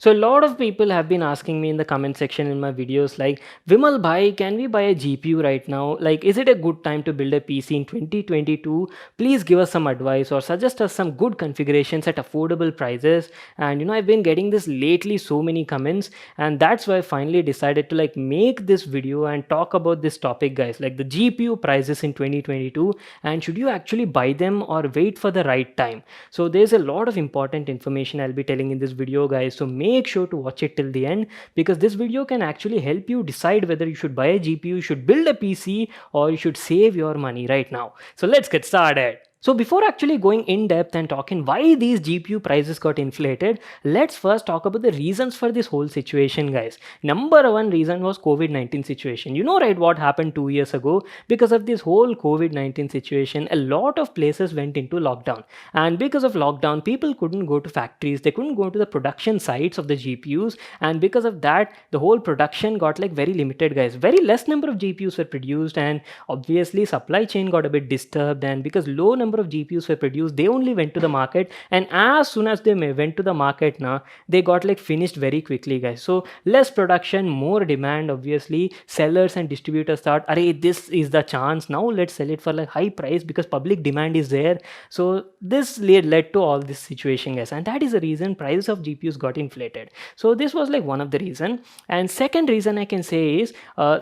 So a lot of people have been asking me in the comment section in my videos like, Vimal bhai, can we buy a GPU right now? Like, is it a good time to build a PC in 2022? Please give us some advice or suggest us some good configurations at affordable prices. And I've been getting this lately, so many comments, and that's why I finally decided to like make this video and talk about this topic, guys, like the GPU prices in 2022, and should you actually buy them or wait for the right time. So there's a lot of important information I'll be telling in this video, guys, so make sure to watch it till the end, because this video can actually help you decide whether you should buy a GPU, you should build a PC, or you should save your money right now. So let's get started. So before actually going in depth and talking why these GPU prices got inflated, let's first talk about the reasons for this whole situation, guys. Number one reason was COVID-19 situation. You know, right, what happened 2 years ago? Because of this whole COVID-19 situation, a lot of places went into lockdown. And because of lockdown, people couldn't go to factories, they couldn't go to the production sites of the GPUs. And because of that, the whole production got like very limited, guys. Very less number of GPUs were produced, and obviously supply chain got a bit disturbed. And because low number of GPUs were produced, they only went to the market, and as soon as they went to the market now, they got like finished very quickly, guys. So less production, more demand. Obviously sellers and distributors thought, "Arey, this is the chance, now let's sell it for like high price because public demand is there." So this led to all this situation, guys, and that is the reason prices of GPUs got inflated. So this was like one of the reason. And second reason I can say is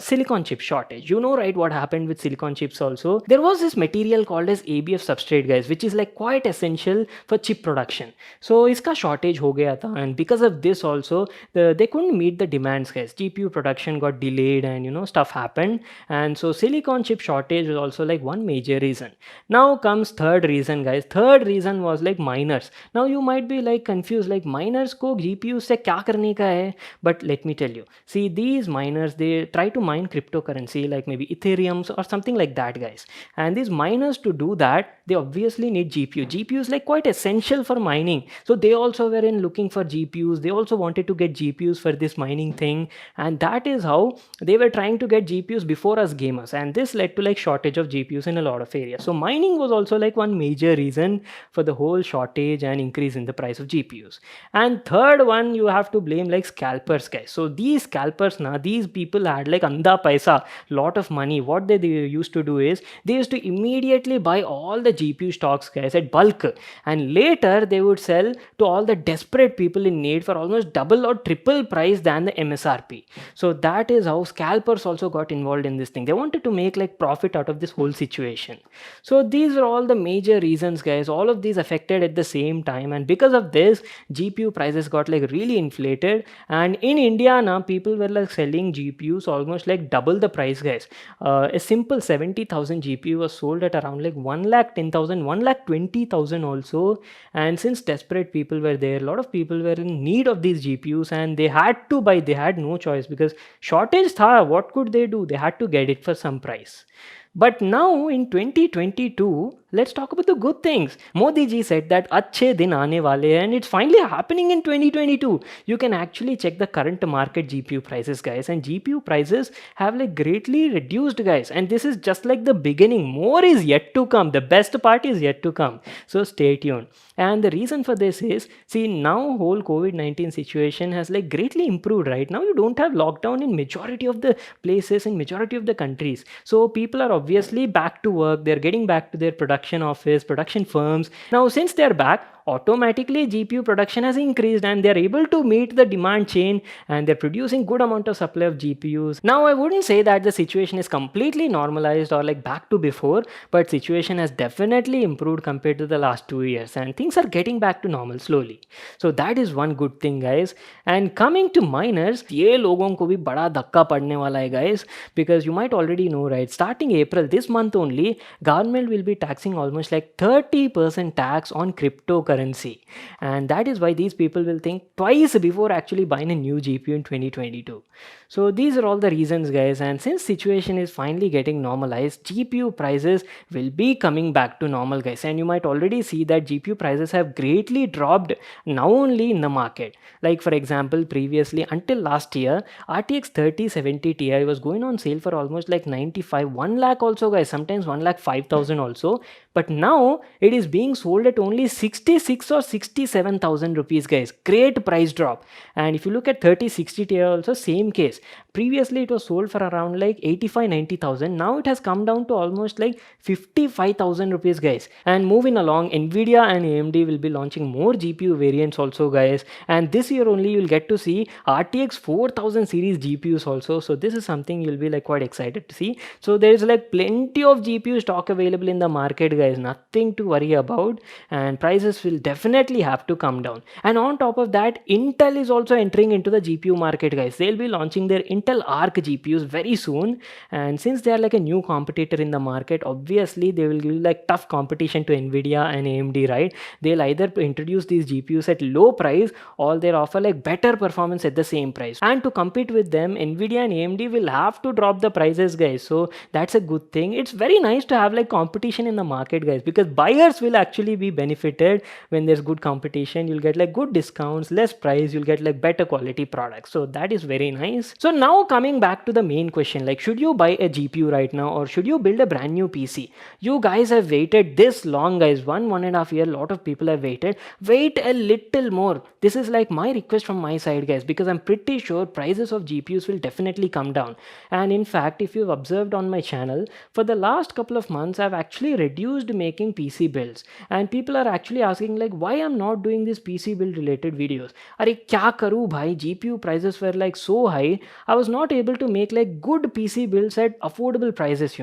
silicon chip shortage. You know, right, what happened with silicon chips also? There was this material called as ABF substrate, guys, which is like quite essential for chip production. So iska shortage ho gaya tha, and because of this also they couldn't meet the demands, guys. GPU production got delayed, and stuff happened. And so silicon chip shortage was also like one major reason. Now comes third reason, guys. Third reason was like miners. Now you might be like confused, like miners ko GPU se kya karne ka hai? But let me tell you, see, these miners, they try to mine cryptocurrency like maybe Ethereum or something like that, guys. And these miners, to do that, they obviously need GPU is like quite essential for mining. So they also were in looking for GPUs, they also wanted to get GPUs for this mining thing. And that is how they were trying to get GPUs before us gamers, and this led to like shortage of GPUs in a lot of areas. So mining was also like one major reason for the whole shortage and increase in the price of GPUs. And third one, you have to blame like scalpers, guys. So these scalpers now, these people had like anda paisa, lot of money. What they used to do is they used to immediately buy all the GPU stocks, guys, at bulk, and later they would sell to all the desperate people in need for almost double or triple price than the MSRP. So that is how scalpers also got involved in this thing. They wanted to make like profit out of this whole situation. So these are all the major reasons, guys. All of these affected at the same time, and because of this, GPU prices got like really inflated. And in India now, people were like selling GPUs almost like double the price, guys. A simple 70,000 GPU was sold at around like 1,10,000, 1,20,000 also. And since desperate people were there, a lot of people were in need of these GPUs, and they had to buy. They had no choice because shortage tha. What could they do? They had to get it for some price. But now in 2022, let's talk about the good things. Modi ji said that अच्छे दिन आने वाले हैं, and it's finally happening in 2022. You can actually check the current market GPU prices, guys, and GPU prices have like greatly reduced, guys. And this is just like the beginning. More is yet to come. The best part is yet to come. So stay tuned. And the reason for this is, see, now whole COVID-19 situation has like greatly improved. Right now, you don't have lockdown in majority of the places, in majority of the countries. So people are obviously back to work. They're getting back to their production office, production firms. Now, since they're back, automatically GPU production has increased, and they're able to meet the demand chain, and they're producing good amount of supply of GPUs. Now, I wouldn't say that the situation is completely normalized or like back to before, but situation has definitely improved compared to the last 2 years, and things are getting back to normal slowly. So that is one good thing, guys. And coming to miners, ये लोगों को भी बड़ा धक्का पड़ने वाला है, guys, because you might already know, right, starting April this month only, government will be taxing almost like 30% tax on cryptocurrency, and that is why these people will think twice before actually buying a new GPU in 2022. So these are all the reasons, guys, and since situation is finally getting normalized, GPU prices will be coming back to normal, guys. And you might already see that GPU prices have greatly dropped now only in the market. Like for example, previously until last year, RTX 3070 Ti was going on sale for almost like 95, 1 lakh also, guys, sometimes 1 lakh 5,000 also. But now it is being sold at only 60 66 or 67,000 rupees, guys. Great price drop. And if you look at 3060 Ti also, same case. Previously it was sold for around like 85 90,000. Now it has come down to almost like 55,000 rupees, guys. And moving along, Nvidia and AMD will be launching more GPU variants also, guys. And this year only you'll get to see RTX 4000 series GPUs also. So this is something you'll be like quite excited to see. So there is like plenty of GPU stock available in the market, guys. Nothing to worry about, and prices will definitely have to come down. And on top of that, Intel is also entering into the GPU market, guys. They'll be launching their Intel Arc GPUs very soon, and since they are like a new competitor in the market, obviously they will give like tough competition to Nvidia and AMD, right? They'll either introduce these GPUs at low price, or they'll offer like better performance at the same price. And to compete with them, Nvidia and AMD will have to drop the prices, guys. So that's a good thing. It's very nice to have like competition in the market, guys, because buyers will actually be benefited when there's good competition. You'll get like good discounts, less price, you'll get like better quality products. So that is very nice. So now coming back to the main question, like should you buy a GPU right now or should you build a brand new PC? You guys have waited this long, guys. 1.5 year, a lot of people have waited. Wait a little more. This is like my request from my side, guys, because I'm pretty sure prices of GPUs will definitely come down. And in fact, if you've observed on my channel, for the last couple of months I've actually reduced making PC builds, and people are actually asking like why I'm not doing these PC build related videos. Are kya karu bhai, GPU prices were like so high, I was not able to make like good PC builds at affordable prices.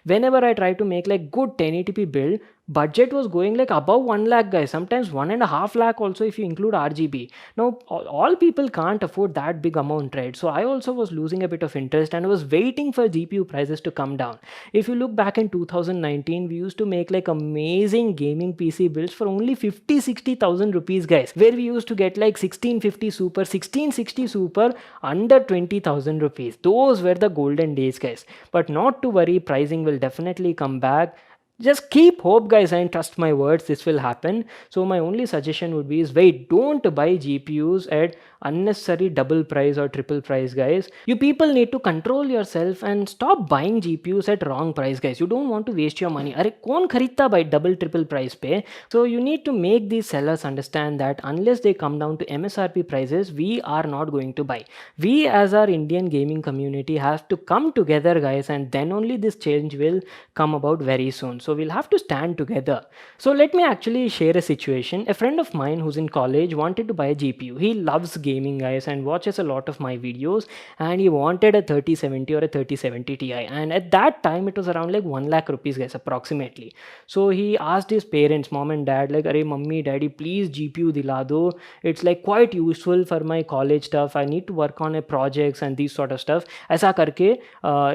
Whenever I try to make like good 1080p build, budget was going like above 1 lakh, guys, sometimes 1.5 lakh also if you include RGB. Now all people can't afford that big amount, right? So I also was losing a bit of interest and was waiting for GPU prices to come down. If you look back in 2019, we used to make like amazing gaming PC builds for only 50-60,000 rupees, guys, where we used to get like 1650 super, 1660 super under 20,000 rupees. Those were the golden days, guys. But not to worry, pricing will definitely come back. Just keep hope, guys, and trust my words, this will happen. So my only suggestion would be is wait, don't buy GPUs at unnecessary double price or triple price, guys. You people need to control yourself and stop buying GPUs at wrong price, guys. You don't want to waste your money. Are kaun kharidta by double triple price pe? So you need to make these sellers understand that unless they come down to MSRP prices, we are not going to buy. We as our Indian gaming community have to come together, guys, and then only this change will come about very soon. So we'll have to stand together. So let me actually share a situation. A friend of mine who's in college wanted to buy a GPU. He loves gaming, guys, and watches a lot of my videos, and he wanted a 3070 or a 3070 Ti, and at that time it was around like 1 lakh rupees, guys, approximately. So he asked his parents, mom and dad, like, "Arey mummy, daddy, please GPU dila do. It's like quite useful for my college stuff. I need to work on a projects and these sort of stuff." Aisa karke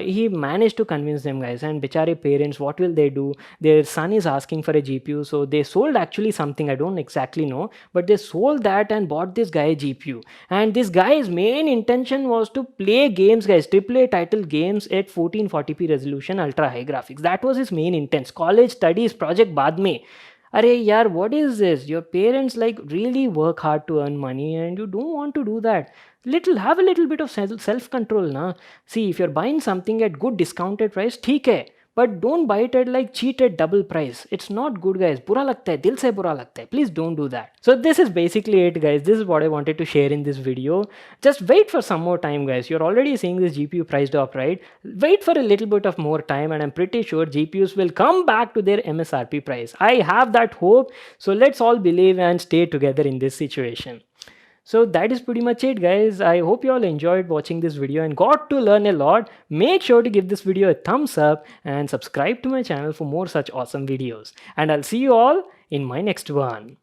he managed to convince them, guys. And bichare parents, what will they do? Their son is asking for a GPU, so they sold actually something, I don't exactly know, but they sold that and bought this guy a GPU. And this guy's main intention was to play games, guys, AAA title games at 1440p resolution, ultra high graphics. That was his main intent. College studies, project baad mein. Arey yaar, what is this? Your parents like really work hard to earn money and you don't want to do that. Have a little bit of self control, na. See, if you're buying something at good discounted price, theek hai, but don't buy it at like cheated double price. It's not good, guys. Bura lagta hai, dil se bura lagta hai. Please don't do that. So this is basically it, guys. This is what I wanted to share in this video. Just wait for some more time, guys. You're already seeing this GPU price drop, right? Wait for a little bit of more time and I'm pretty sure GPUs will come back to their MSRP price. I have that hope. So let's all believe and stay together in this situation. So that is pretty much it, guys. I hope you all enjoyed watching this video and got to learn a lot. Make sure to give this video a thumbs up and subscribe to my channel for more such awesome videos. And I'll see you all in my next one.